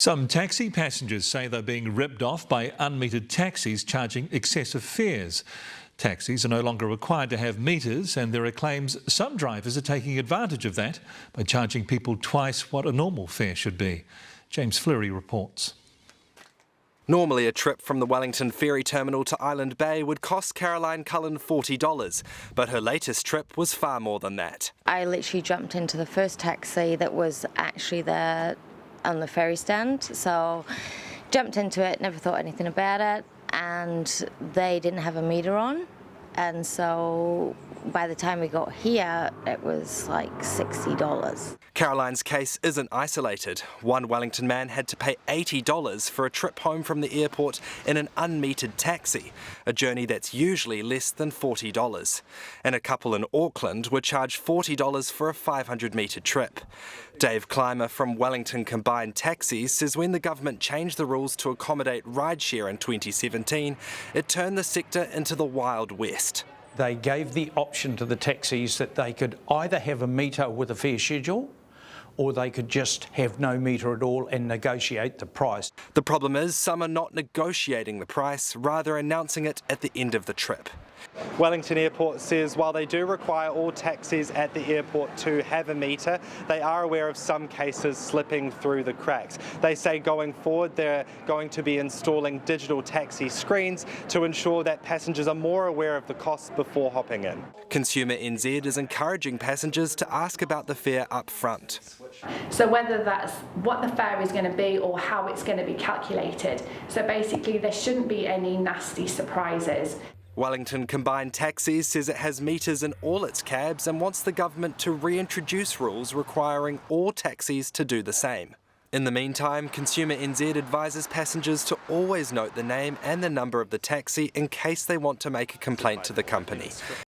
Some taxi passengers say they're being ripped off by unmetered taxis charging excessive fares. Taxis are no longer required to have meters, and there are claims some drivers are taking advantage of that by charging people twice what a normal fare should be. James Fleury reports. Normally, a trip from the Wellington ferry terminal to Island Bay would cost Caroline Cullen $40, but her latest trip was far more than that. I literally jumped into the first taxi that was actually there on the ferry stand, so jumped into it, never thought anything about it, and they didn't have a meter on, and so by the time we got here it was like $60. Caroline's case isn't isolated. One Wellington man had to pay $80 for a trip home from the airport in an unmetered taxi, a journey that's usually less than $40. And a couple in Auckland were charged $40 for a 500-metre trip. Dave Clymer from Wellington Combined Taxis says when the government changed the rules to accommodate rideshare in 2017, it turned the sector into the Wild West. They gave the option to the taxis that they could either have a meter with a fare schedule, or they could just have no meter at all and negotiate the price. The problem is some are not negotiating the price, rather announcing it at the end of the trip. Wellington Airport says while they do require all taxis at the airport to have a meter, they are aware of some cases slipping through the cracks. They say going forward they're going to be installing digital taxi screens to ensure that passengers are more aware of the costs before hopping in. Consumer NZ is encouraging passengers to ask about the fare up front. So whether that's what the fare is going to be or how it's going to be calculated. So basically there shouldn't be any nasty surprises. Wellington Combined Taxis says it has meters in all its cabs and wants the government to reintroduce rules requiring all taxis to do the same. In the meantime, Consumer NZ advises passengers to always note the name and the number of the taxi in case they want to make a complaint to the company.